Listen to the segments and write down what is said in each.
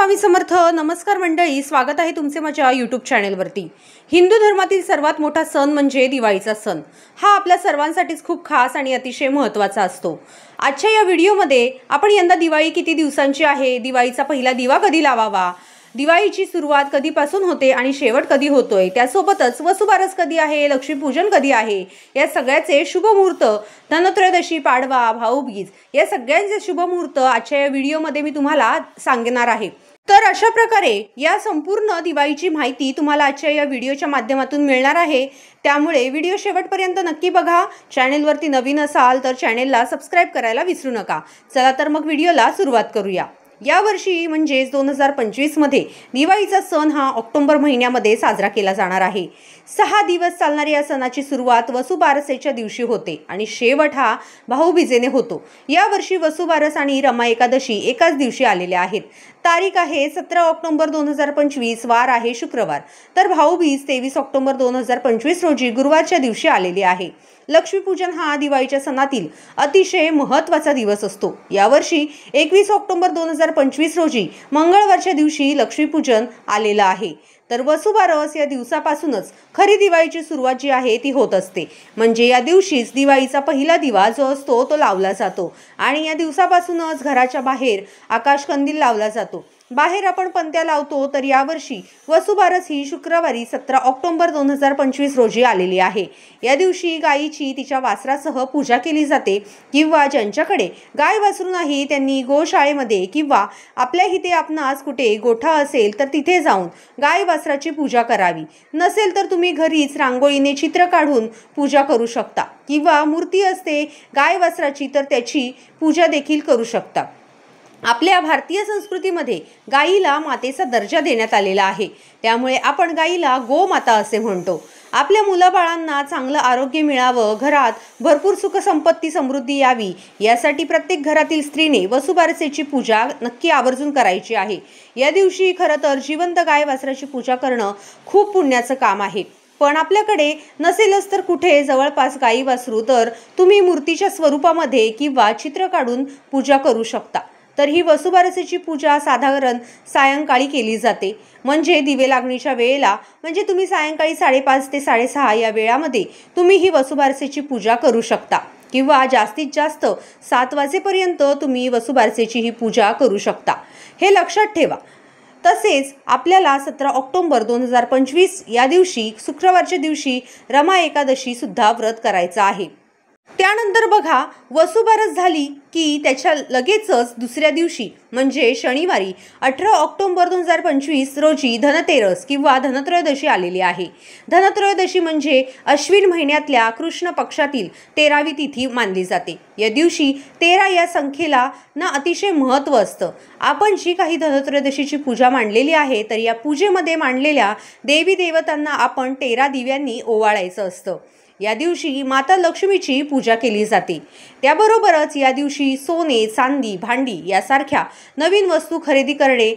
स्वामी समर्थ। नमस्कार मंडळी, स्वागत आहे तुमचे माझ्या यूट्यूब चॅनलवरती। हिंदू धर्मातील सर्वात मोठा सण म्हणजे दिवाळीचा सण। हा आपल्या सर्वांसाठीच खूप खास आणि अतिशय महत्त्वाचा असतो। आजच्या या व्हिडिओमध्ये आपण यंदा दिवाळी किती दिवसांची आहे, दिवाळीचा पहिला दिवा कधी लावावा, दिवाळीची सुरुवात कधीपासून होते आणि शेवट कधी होतोय, त्यासोबतच वसुबारस कधी आहे, लक्ष्मीपूजन कधी आहे, या सगळ्याचे शुभ मुहूर्त, धनत्रयोदशी, पाडवा, भाऊबीज या सगळ्यांचे शुभ मुहूर्त आजच्या या व्हिडिओमध्ये मी तुम्हाला सांगणार आहे। तर अशा प्रकारे या संपूर्ण दिवाळीची माहिती तुम्हाला आजच्या या व्हिडिओच्या माध्यमातून मिळणार आहे। त्यामुळे व्हिडिओ शेवटपर्यंत नक्की बघा। चॅनलवरती नवीन असाल तर चॅनलला सबस्क्राइब करायला विसरू नका। चला तर मग व्हिडिओला सुरुवात करूया। यावर्षी म्हणजे 2025 मध्ये दिवाळीचा सण हा ऑक्टोबर महिन्यामध्ये साजरा केला जाणार आहे। 6 दिवस चालणाऱ्या या सणाची सुरुवात वसुबारसेच्या दिवशी होते आणि शेवट हा भाऊबीजेने होतो। यावर्षी वसुबारस आणि रमा एकादशी एकाच दिवशी आलेल्या आहेत। तारीख आहे 17 ऑक्टोबर 2025, वार आहे शुक्रवार, तर भाऊबीज 23 ऑक्टोबर 2025 रोजी गुरुवारच्या दिवशी आलेली आहे। लक्ष्मीपूजन हा दिवाळीच्या सणातील अतिशय महत्त्वाचा दिवस असतो। यावर्षी 21 ऑक्टोबर 2025 रोजी मंगळवारच्या दिवशी लक्ष्मीपूजन आलेलं आहे। तर वसुबारस या दिवसापासूनच खरी दिवाळीची सुरुवात जी आहे ती होत असते। म्हणजे या दिवशीच दिवाळीचा पहिला दिवा जो असतो तो लावला जातो आणि या दिवसापासूनच घराच्या बाहेर आकाशकंदील लावला जातो, बाहेर आपण पणत्या लावतो। तर यावर्षी वसुबारस ही शुक्रवारी 17 ऑक्टोबर 2025 रोजी आलेली आहे। या दिवशी गायीची तिच्या वासरासह पूजा केली जाते किंवा ज्यांच्याकडे गाय वासरू नाही त्यांनी गोशाळेमध्ये किंवा आपल्या इथे आपणास कुठे गोठा असेल तर तिथे जाऊन गाय वासराची पूजा करावी। नसेल तर तुम्ही घरीच रांगोळीने चित्र काढून पूजा करू शकता किंवा मूर्ती असते गाय वासराची तर त्याची पूजा देखील करू शकता। आपल्या भारतीय संस्कृतीमध्ये गायीला मातेचा दर्जा देण्यात आलेला आहे, त्यामुळे आपण गायीला गोमाता असे म्हणतो। आपल्या मुलाबाळांना चांगलं आरोग्य मिळावं, घरात भरपूर सुख संपत्ती समृद्धी यावी यासाठी प्रत्येक घरातील स्त्रीने वसुबारसेची पूजा नक्की आवर्जून करायची आहे। या दिवशी खरं तर जिवंत गाय वासराची पूजा करणं खूप पुण्याचं काम आहे। पण आपल्याकडे नसेलच तर कुठे जवळपास गाई वासरू तर तुम्ही मूर्तीच्या स्वरूपामध्ये किंवा चित्र काढून पूजा करू शकता। तर ही वसुबारसेची पूजा साधारण सायंकाळी केली जाते, म्हणजे दिवे लागणीच्या वेळेला, म्हणजे तुम्ही सायंकाळी 5:30 ते 6:30 या वेळामध्ये तुम्ही ही वसुबारसेची पूजा करू शकता किंवा जास्तीत जास्त 7 वाजेपर्यंत तुम्ही वसुबारसेची ही पूजा करू शकता, हे लक्षात ठेवा। तसेच आपल्याला 17 ऑक्टोबर 2025 या दिवशी शुक्रवारच्या दिवशी रमा एकादशी सुद्धा व्रत करायचं आहे। त्यानंतर बघा, वसुबारस झाली की त्याच्या लगेचच दुसऱ्या दिवशी म्हणजे शनिवारी 18 ऑक्टोबर 2025 रोजी धनतेरस किंवा धनत्रयोदशी आलेली आहे। धनत्रयोदशी म्हणजे अश्विन महिन्यातल्या कृष्ण पक्षातील 13वी तिथी मानली जाते। या दिवशी 13 या संख्येला ना अतिशय महत्त्व असतं। आपण जी काही धनत्रयोदशीची पूजा मांडलेली आहे तर या पूजेमध्ये मांडलेल्या देवी देवतांना आपण 13 दिव्यांनी ओवाळायचं असतं। या दिवशी माता लक्ष्मीची पूजा केली जाते। त्याबरोबरच या दिवशी सोने, चांदी, भांडी यासारख्या नवीन वस्तू खरेदी करणे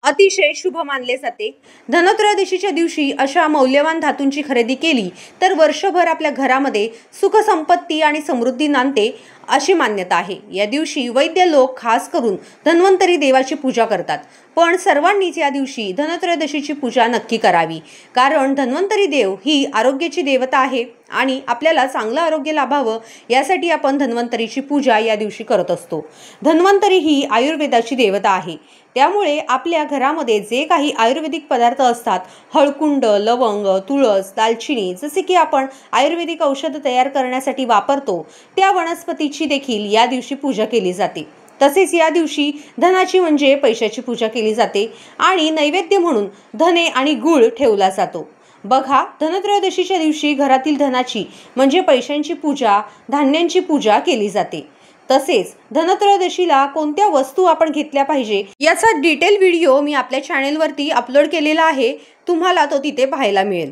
अतिशय शुभ मानले जाते। धनत्रयोदशीच्या दिवशी अशा मौल्यवान धातूंची खरेदी केली तर वर्षभर आपल्या घरामध्ये सुख संपत्ती आणि समृद्धी नांदते अशी मान्यता आहे। या दिवशी वैद्य लोक खास करून धन्वंतरी देवाची पूजा करतात, पण सर्वांनीच या दिवशी धनत्रयोदशीची पूजा नक्की करावी, कारण धन्वंतरी देव ही आरोग्याची देवता आहे आणि आपल्याला चांगलं आरोग्य लाभावं यासाठी आपण धन्वंतरीची पूजा या दिवशी करत असतो। धन्वंतरी ही आयुर्वेदाची देवता आहे, त्यामुळे आपल्या घरामध्ये जे काही आयुर्वेदिक पदार्थ असतात, हळकुंड, लवंग, तुळस, दालचिनी, जसे की आपण आयुर्वेदिक औषध तयार करण्यासाठी वापरतो त्या वनस्पतीची देखील या दिवशी पूजा केली जाते। तसेच या दिवशी धनाची म्हणजे पैशाची पूजा केली जाते आणि नैवेद्य म्हणून धने आणि गूळ ठेवला जातो। बघा, धनत्रयोदशीच्या दिवशी घरातील धनाची म्हणजे पैशांची पूजा, धान्यांची पूजा केली जाते। तसेच धनत्रयोदशीला कोणत्या वस्तू आपण घेतल्या पाहिजे याचा डिटेल व्हिडिओ मी आपल्या चॅनलवरती अपलोड केलेला आहे, तुम्हाला तो तिथे पाहायला मिळेल।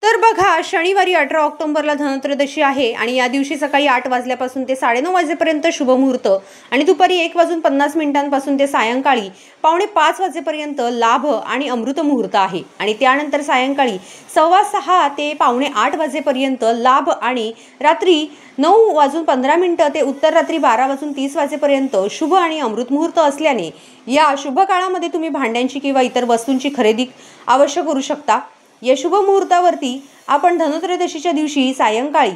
तर बघा, शनिवारी 18 ऑक्टोबरला धनत्रयोदशी आहे आणि या दिवशी सकाळी 8 वाजल्यापासून ते 9:30 वाजेपर्यंत शुभमुहूर्त आणि दुपारी 1:50 पासून ते सायंकाळी 4:45 वाजेपर्यंत लाभ आणि अमृत मुहूर्त आहे आणि त्यानंतर सायंकाळी 6:15 ते 7:45 वाजेपर्यंत लाभ आणि रात्री 9:15 ते उत्तर रात्री 12:30 वाजेपर्यंत शुभ आणि अमृत मुहूर्त असल्याने या शुभ काळामध्ये तुम्ही भांड्यांची किंवा इतर वस्तूंची खरेदी अवश्य करू शकता। या शुभ मुहूर्तावरती आपण धनत्रयोदशीच्या दिवशी सायंकाळी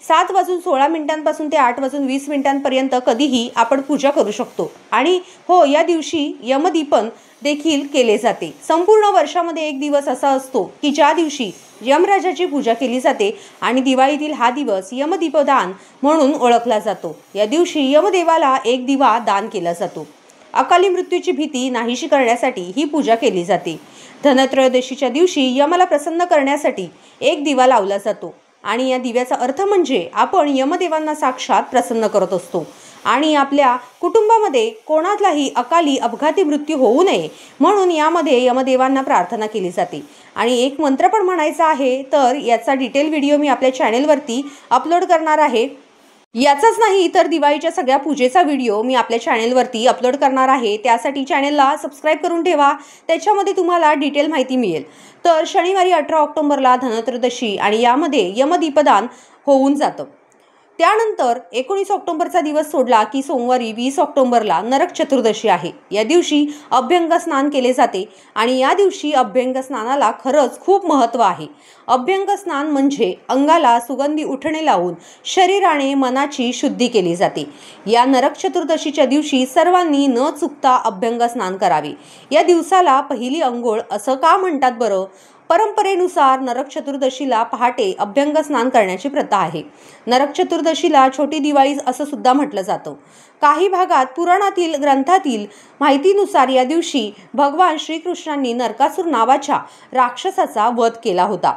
7:16 पासून ते 8:20 पर्यंत कधीही आपण पूजा करू शकतो आणि हो, या दिवशी यमदीपन देखील केले जाते। संपूर्ण वर्षामध्ये एक दिवस असा असतो की ज्या दिवशी यमराजाची पूजा केली जाते आणि दिवाळीतील हा दिवस यमदीपदान म्हणून ओळखला जातो। या दिवशी यमदेवाला एक दिवा दान केला जातो। अकाली मृत्यूची भीती नाहीशी करण्यासाठी ही पूजा केली जाते। धनत्रयोदशीच्या दिवशी यमाला प्रसन्न करण्यासाठी एक दिवा लावला जातो आणि या दिव्याचा अर्थ म्हणजे आपण यमदेवांना साक्षात प्रसन्न करत असतो आणि आपल्या कुटुंबामध्ये कोणालाही अकाली अपघाती मृत्यू होऊ नये म्हणून यामध्ये यमदेवांना प्रार्थना केली जाते आणि एक मंत्र पण म्हणायचा आहे। तर याचा डिटेल व्हिडिओ मी आपल्या चॅनेलवरती अपलोड करणार आहे। याचाच नाही तर दिवाळीच्या सगळ्या पूजेचा व्हिडिओ मी आपल्या चॅनेलवरती अपलोड करणार आहे। त्यासाठी चॅनेलला सबस्क्राइब करून ठेवा, त्याच्यामध्ये तुम्हाला डिटेल माहिती मिळेल। तर शनिवारी 18 ऑक्टोबरला धनत्रयोदशी आणि यामध्ये यमदीपदान होऊन जातं। त्यानंतर 19 ऑक्टोबरचा दिवस सोडला की सोमवारी 20 ऑक्टोबरला नरक चतुर्दशी आहे। या दिवशी अभ्यंग स्नान केले जाते आणि या दिवशी अभ्यंग स्नानाला खरंच खूप महत्त्व आहे। अभ्यंग स्नान म्हणजे अंगाला सुगंधी उठणे लावून शरीराने मनाची शुद्धी केली जाते। या नरक चतुर्दशीच्या दिवशी सर्वांनी न चुकता अभ्यंग स्नान करावे। या दिवसाला पहिली अंघोळ असं का म्हणतात बरं? परंपरेनुसार नरक चतुर्दशीला पहाटे अभ्यंग स्नान करण्याची प्रथा आहे। नरक चतुर्दशीला छोटी दिवाळी असं सुद्धा म्हटलं जातं। काही भागात पुराणातील ग्रंथातील माहितीनुसार या दिवशी भगवान श्रीकृष्णांनी नरकासुर नावाच्या राक्षसाचा वध केला होता।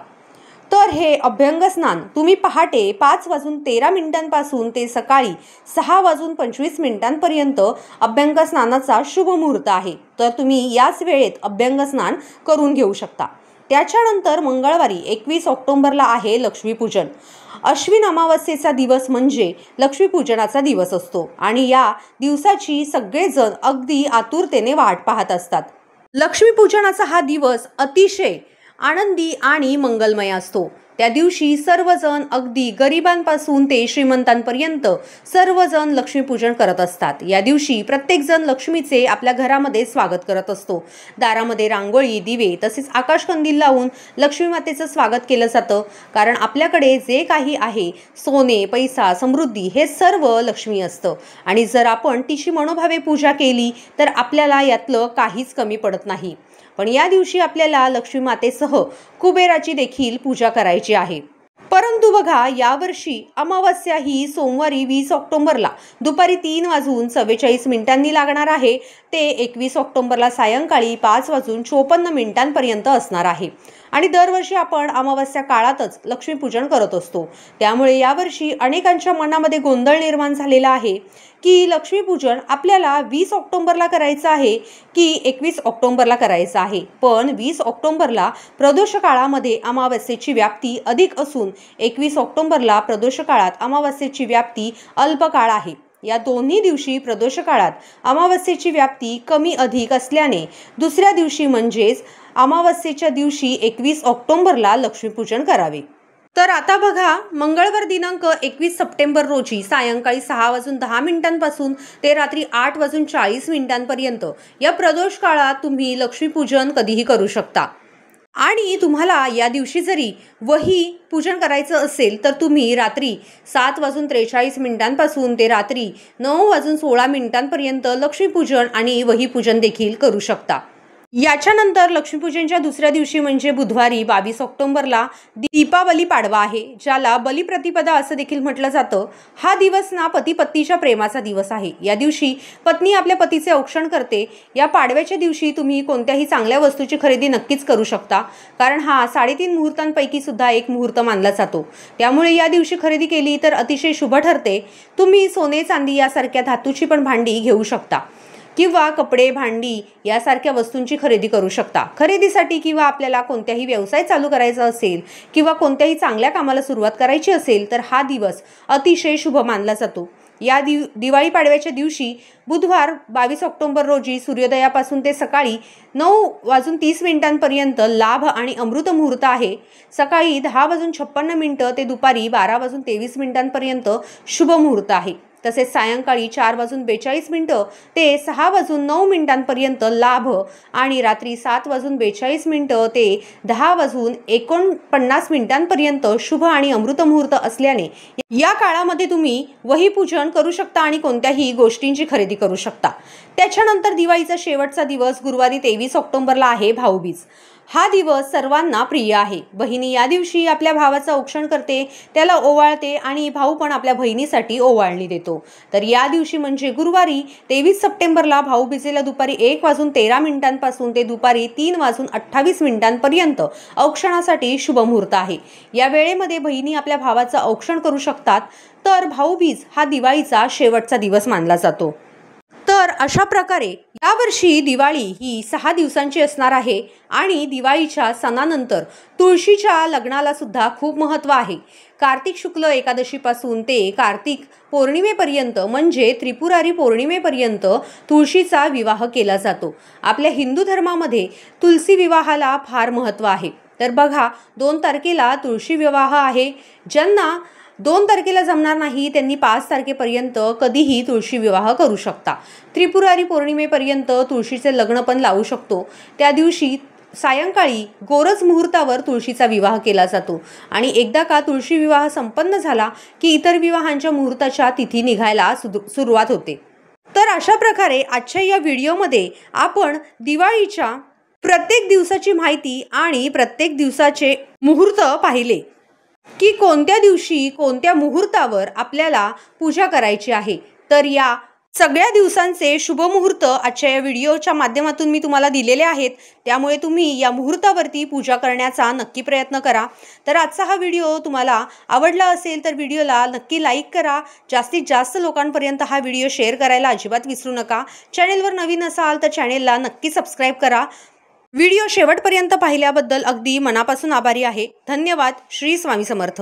तर हे अभ्यंग स्नान तुम्ही पहाटे 5:13 पासून ते सकाळी 6:25 पर्यंत अभ्यंग स्नानाचा शुभ मुहूर्त आहे। तर तुम्ही याच वेळेत अभ्यंग स्नान करून घेऊ शकता। त्याच्यानंतर मंगळवारी 21 ऑक्टोबरला आहे लक्ष्मीपूजन। अश्विन अमावस्येचा दिवस म्हणजे लक्ष्मीपूजनाचा दिवस असतो आणि या दिवसाची सगळेजण अगदी आतुरतेने वाट पाहत असतात। लक्ष्मीपूजनाचा हा दिवस अतिशय आनंदी आणि मंगलमय असतो। त्या दिवशी सर्वजण अगदी गरिबांपासून ते श्रीमंतांपर्यंत सर्वजण लक्ष्मीपूजन करत असतात। या दिवशी प्रत्येकजण लक्ष्मीचे आपल्या घरामध्ये स्वागत करत असतो। दारामध्ये रांगोळी, दिवे तसेच आकाशकंदील लावून लक्ष्मी मातेचं स्वागत केलं जातं, कारण आपल्याकडे जे काही आहे सोने, पैसा, समृद्धी हे सर्व लक्ष्मी असतं आणि जर आपण तिची मनोभावे पूजा केली तर आपल्याला यातलं काहीच कमी पडत नाही। पण या दिवशी आपल्याला लक्ष्मी मातेसह कुबेराची देखील पूजा करायची आहे। परंतु बघा, यावर्षी अमावस्या ही सोमवारी 20 ऑक्टोबरला दुपारी 3:44 लागणार आहे ते 21 ऑक्टोबरला सायंकाळी 5:54 पर्यंत असणार आहे आणि दरवर्षी आपण अमावस्या काळातच लक्ष्मीपूजन करत असतो। त्यामुळे यावर्षी अनेकांच्या मनामध्ये गोंधळ निर्माण झालेला आहे की लक्ष्मीपूजन आपल्याला 20 ऑक्टोबरला करायचं आहे की 21 ऑक्टोबरला करायचं आहे। पण 20 ऑक्टोबरला प्रदोष काळामध्ये अमावस्येची व्याप्ती अधिक असून 21 ऑक्टोबरला प्रदोष काळात अमावस्येची व्याप्ती अल्प काळ आहे। या दोन्ही दिवशी प्रदोष काळात अमावस्येची व्याप्ती कमी अधिक असल्याने दुसऱ्या दिवशी म्हणजेच अमावस्येच्या दिवशी 21 ऑक्टोबरला लक्ष्मीपूजन करावे। तर आता बघा, मंगळवार दिनांक 21 सप्टेंबर रोजी सायंकाळी 6:10 पासून ते रात्री 8:40 पर्यंत या प्रदोष काळात तुम्ही लक्ष्मीपूजन कधीही करू शकता आणि तुम्हाला या दिवशी जरी वही पूजन करायचं असेल तर तुम्ही रात्री 7:43 पासून ते रात्री 9:16 पर्यंत लक्ष्मीपूजन आणि वही पूजन देखील करू शकता। याच्यानंतर लक्ष्मीपूजनच्या दुसऱ्या दिवशी म्हणजे बुधवारी 22 ऑक्टोबरला दीपावली पाडवा आहे, ज्याला बलिप्रतिपदा असं देखील म्हटलं जातं। हा दिवस ना पती पत्नीच्या प्रेमाचा दिवस आहे। या दिवशी पत्नी आपल्या पतीचे औक्षण करते। या पाडव्याच्या दिवशी तुम्ही कोणत्याही चांगल्या वस्तूची खरेदी नक्कीच करू शकता, कारण हा 3.5 मुहूर्तांपैकी सुद्धा एक मुहूर्त मानला जातो। त्यामुळे या दिवशी खरेदी केली तर अतिशय शुभ ठरते। तुम्ही सोने, चांदी यासारख्या धातूची पण भांडी घेऊ शकता। किंवा कपडे, भांडी यासारख्या वस्तूंची खरेदी करू शकता। खरेदीसाठी किंवा आपल्याला कोणत्याही व्यवसाय चालू करायचा असेल किंवा कोणत्याही चांगल्या कामाला सुरुवात करायची असेल तर हा दिवस अतिशय शुभ मानला जातो। या दिवाळी पाडव्याच्या दिवशी बुधवार 22 ऑक्टोबर रोजी सूर्योदयापासून ते सकाळी 9:30 पर्यंत लाभ आणि अमृत मुहूर्त आहे। सकाळी 10:56 ते दुपारी 12:23 पर्यंत शुभ मुहूर्त आहे। तसेच सायंकाळी 4:42 ते 6:09 पर्यंत लाभ आणि रात्री 7:42 ते 10:49 पर्यंत शुभ आणि अमृत मुहूर्त असल्याने या काळामध्ये तुम्ही वही पूजन करू शकता आणि कोणत्याही गोष्टींची खरेदी करू शकता। त्याच्यानंतर दिवाळीचा शेवटचा दिवस गुरुवारी 23 ऑक्टोबरला आहे भाऊबीज। हा दिवस सर्वांना प्रिय आहे। बहिणी या दिवशी आपल्या भावाचं औक्षण करते, त्याला ओवाळते आणि भाऊ पण आपल्या बहिणीसाठी ओवाळणी देतो। तर या दिवशी म्हणजे गुरुवारी 23 सप्टेंबरला भाऊबीजेला दुपारी 1:13 पासून ते दुपारी 3:28 पर्यंत औक्षणासाठी शुभ मुहूर्त आहे। या वेळेमध्ये बहिणी आपल्या भावाचं औक्षण करू शकतात। तर भाऊबीज हा दिवाळीचा शेवटचा दिवस मानला जातो। तर अशा प्रकारे यावर्षी दिवाळी ही 6 दिवसांची असणार आहे आणि दिवाळीच्या सणानंतर तुळशीच्या लग्नाला सुद्धा खूप महत्त्व आहे। कार्तिक शुक्ल एकादशीपासून ते कार्तिक पौर्णिमेपर्यंत म्हणजे त्रिपुरारी पौर्णिमेपर्यंत तुळशीचा विवाह केला जातो। आपल्या हिंदू धर्मामध्ये तुलसी विवाहाला फार महत्त्व आहे। तर बघा 2 तारखेला तुळशी विवाह आहे। ज्यांना 2 तारखेला जमणार नाही त्यांनी 5 तारखेपर्यंत कधीही तुळशी विवाह करू शकता। त्रिपुरारी पौर्णिमेपर्यंत तुळशीचे लग्न पण लावू शकतो। त्या दिवशी सायंकाळी गोरज मुहूर्तावर तुळशीचा विवाह केला जातो आणि एकदा का तुळशी विवाह संपन्न झाला की इतर विवाहांच्या मुहूर्ताच्या तिथी निघायला सुरुवात होते। तर अशा प्रकारे आजच्या या व्हिडिओमध्ये आपण दिवाळीच्या प्रत्येक दिवसाची माहिती आणि प्रत्येक दिवसाचे मुहूर्त पाहिले की कोणत्या दिवशी कोणत्या मुहूर्तावर आपल्याला पूजा करायची आहे। तर या सगळ्या दिवसांचे शुभ मुहूर्त आजच्या या व्हिडिओच्या माध्यमातून मी तुम्हाला दिलेले आहेत। त्यामुळे तुम्ही या मुहूर्तावरती पूजा करण्याचा नक्की प्रयत्न करा। तर आजचा हा व्हिडिओ तुम्हाला आवडला असेल तर व्हिडिओला नक्की लाईक करा। जास्तीत जास्त लोकांपर्यंत हा व्हिडिओ शेअर करायला अजिबात विसरू नका। चॅनेलवर नवीन असाल तर चॅनेलला नक्की सबस्क्राईब करा। व्हिडिओ शेवटपर्यंत पाहिल्याबद्दल अगदी मनापासून आभारी आहे। धन्यवाद। श्री स्वामी समर्थ।